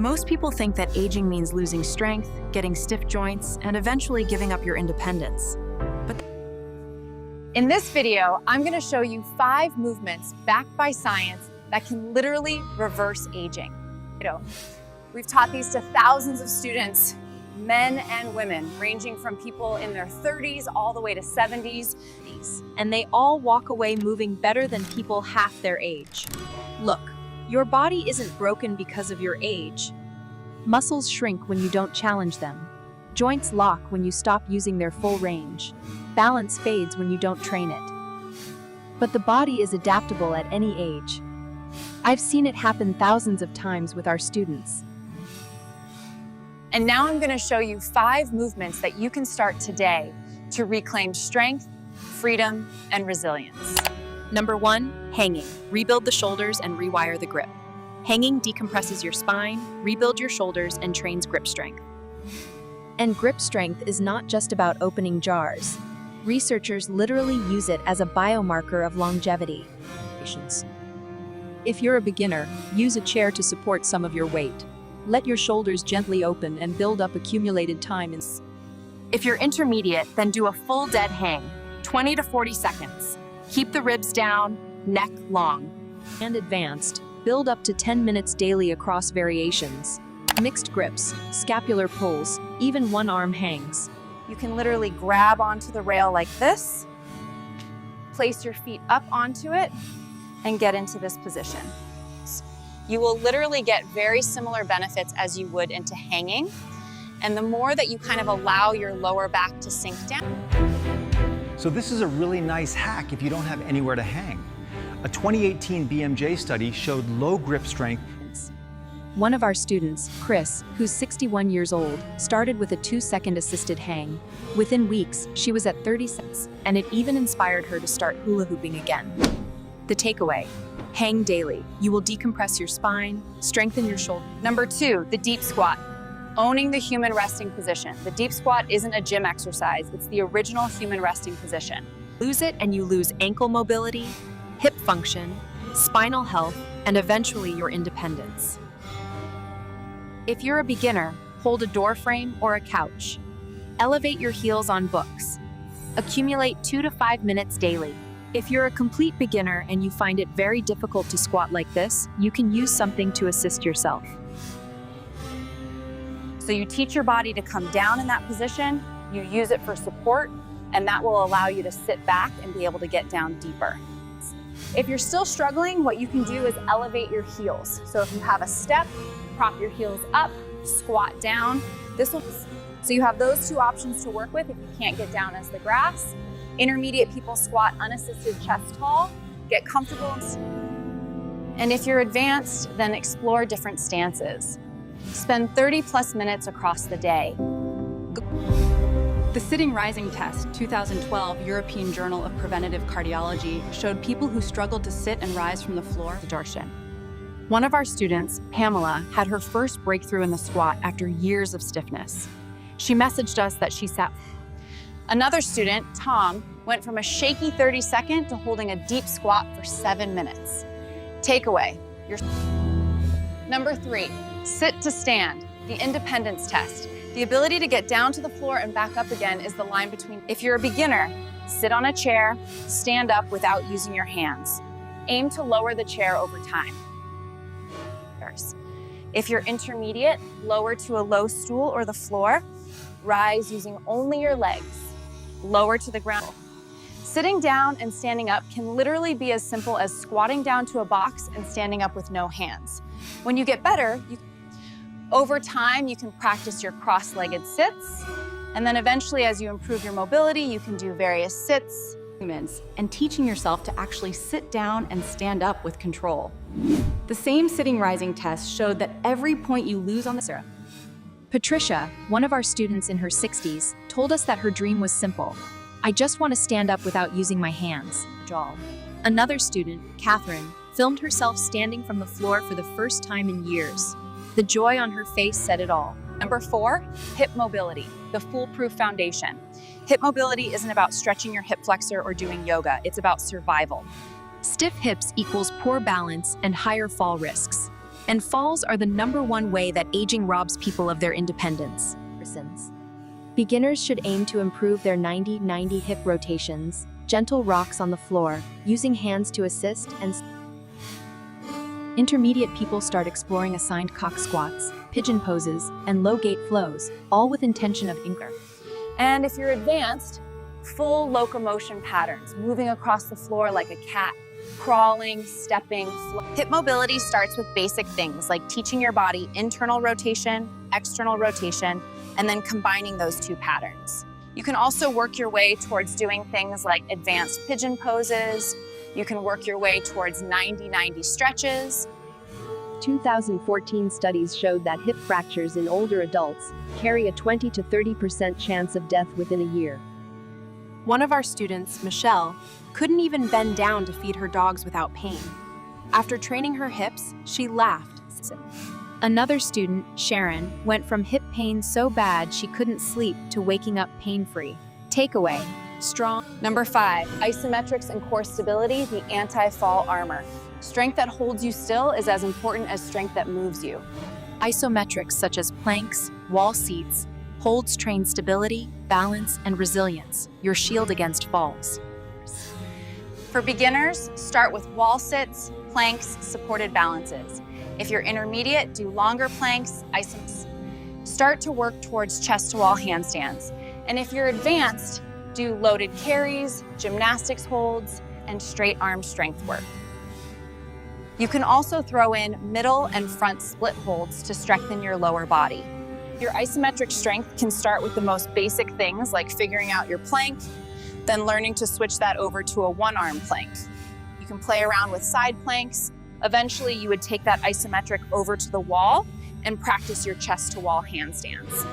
Most people think that aging means losing strength, getting stiff joints, and eventually giving up your independence. In this video, I'm going to show you 5 movements backed by science that can literally reverse aging. We've taught these to thousands of students, men and women, ranging from people in their 30s all the way to 70s. And they all walk away moving better than people half their age. Look, your body isn't broken because of your age. Muscles shrink when you don't challenge them. Joints lock when you stop using their full range. Balance fades when you don't train it. But the body is adaptable at any age. I've seen it happen thousands of times with our students. And now I'm going to show you 5 movements that you can start today to reclaim strength, freedom, and resilience. Number 1, hanging. Rebuild the shoulders and rewire the grip. Hanging decompresses your spine, rebuild your shoulders, and trains grip strength. And grip strength is not just about opening jars. Researchers literally use it as a biomarker of longevity. If you're a beginner, use a chair to support some of your weight. Let your shoulders gently open and build up accumulated time. If you're intermediate, then do a full dead hang, 20 to 40 seconds. Keep the ribs down, neck long. And advanced, build up to 10 minutes daily across variations. Mixed grips, scapular pulls, even one arm hangs. You can literally grab onto the rail like this, place your feet up onto it, and get into this position. You will literally get very similar benefits as you would into hanging. And the more that you kind of allow your lower back to sink down. So this is a really nice hack if you don't have anywhere to hang. A 2018 BMJ study showed low grip strength. One of our students, Chris, who's 61 years old, started with a 2-second assisted hang. Within weeks, she was at 30 seconds, and it even inspired her to start hula hooping again. The takeaway: hang daily. You will decompress your spine, strengthen your shoulder. Number 2, the deep squat. Owning the human resting position. The deep squat isn't a gym exercise, it's the original human resting position. Lose it and you lose ankle mobility, hip function, spinal health, and eventually your independence. If you're a beginner, hold a door frame or a couch. Elevate your heels on books. Accumulate 2 to 5 minutes daily. If you're a complete beginner and you find it very difficult to squat like this, you can use something to assist yourself. So you teach your body to come down in that position, you use it for support, and that will allow you to sit back and be able to get down deeper. If you're still struggling, what you can do is elevate your heels. So if you have a step, prop your heels up, squat down. So you have those 2 options to work with if you can't get down as the grass. Intermediate people squat unassisted chest tall, get comfortable. And if you're advanced, then explore different stances. Spend 30+ minutes across the day. The sitting rising test, 2012 European Journal of Preventive Cardiology, showed people who struggled to sit and rise from the floor. One of our students, Pamela, had her first breakthrough in the squat after years of stiffness. She messaged us that she sat. Another student, Tom, went from a shaky 30-second to holding a deep squat for 7 minutes. Takeaway. Number 3, sit to stand, the independence test. The ability to get down to the floor and back up again is the line between. If you're a beginner, sit on a chair, stand up without using your hands. Aim to lower the chair over time. If you're intermediate, lower to a low stool or the floor. Rise using only your legs. Lower to the ground. Sitting down and standing up can literally be as simple as squatting down to a box and standing up with no hands. When you get better, over time, you can practice your cross-legged sits, and then eventually, as you improve your mobility, you can do various sits. And teaching yourself to actually sit down and stand up with control. The same sitting rising test showed that every point you lose on the syrup. Patricia, one of our students in her 60s, told us that her dream was simple. I just want to stand up without using my hands. Another student, Catherine, filmed herself standing from the floor for the first time in years. The joy on her face said it all. Number 4, hip mobility, the foolproof foundation. Hip mobility isn't about stretching your hip flexor or doing yoga, it's about survival. Stiff hips equals poor balance and higher fall risks. And falls are the #1 way that aging robs people of their independence. Beginners should aim to improve their 90-90 hip rotations, gentle rocks on the floor, using hands to assist, and intermediate people start exploring assigned cock squats, pigeon poses, and low gait flows, all with intention of inker. And if you're advanced, full locomotion patterns, moving across the floor like a cat, crawling, stepping. Hip mobility starts with basic things like teaching your body internal rotation, external rotation, and then combining those two patterns. You can also work your way towards doing things like advanced pigeon poses. You can work your way towards 90-90 stretches. 2014 studies showed that hip fractures in older adults carry a 20 to 30% chance of death within a year. One of our students, Michelle, couldn't even bend down to feed her dogs without pain. After training her hips, she laughed. Another student, Sharon, went from hip pain so bad she couldn't sleep to waking up pain-free. Takeaway: strong. Number 5, isometrics and core stability, the anti-fall armor. Strength that holds you still is as important as strength that moves you. Isometrics such as planks, wall seats, holds train stability, balance, and resilience, your shield against falls. For beginners, start with wall sits, planks, supported balances. If you're intermediate, do longer planks, isometrics. Start to work towards chest-to-wall handstands. And if you're advanced, do loaded carries, gymnastics holds, and straight arm strength work. You can also throw in middle and front split holds to strengthen your lower body. Your isometric strength can start with the most basic things like figuring out your plank, then learning to switch that over to a one-arm plank. You can play around with side planks. Eventually, you would take that isometric over to the wall and practice your chest-to-wall handstands.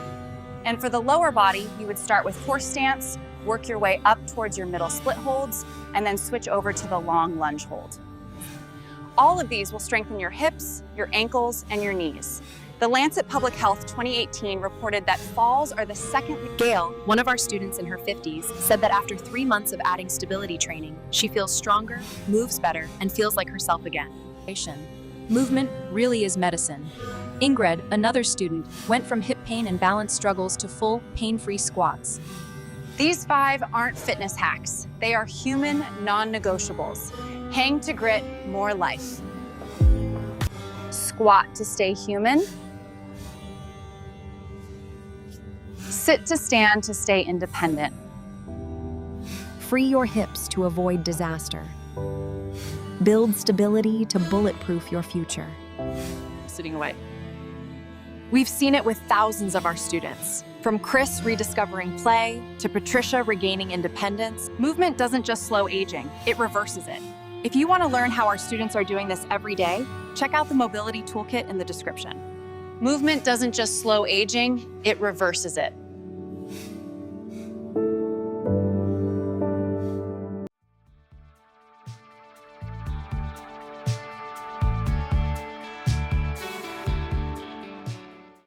And for the lower body, you would start with horse stance, work your way up towards your middle split holds, and then switch over to the long lunge hold. All of these will strengthen your hips, your ankles, and your knees. The Lancet Public Health 2018 reported that falls are the second. Gail, one of our students in her 50s, said that after 3 months of adding stability training, she feels stronger, moves better, and feels like herself again. Movement really is medicine. Ingrid, another student, went from hip pain and balance struggles to full, pain-free squats. These 5 aren't fitness hacks. They are human non-negotiables. Hang to grit, more life. Squat to stay human. Sit to stand to stay independent. Free your hips to avoid disaster. Build stability to bulletproof your future. Sitting away. We've seen it with thousands of our students. From Chris rediscovering play to Patricia regaining independence, movement doesn't just slow aging, it reverses it. If you want to learn how our students are doing this every day, check out the mobility toolkit in the description. Movement doesn't just slow aging, it reverses it.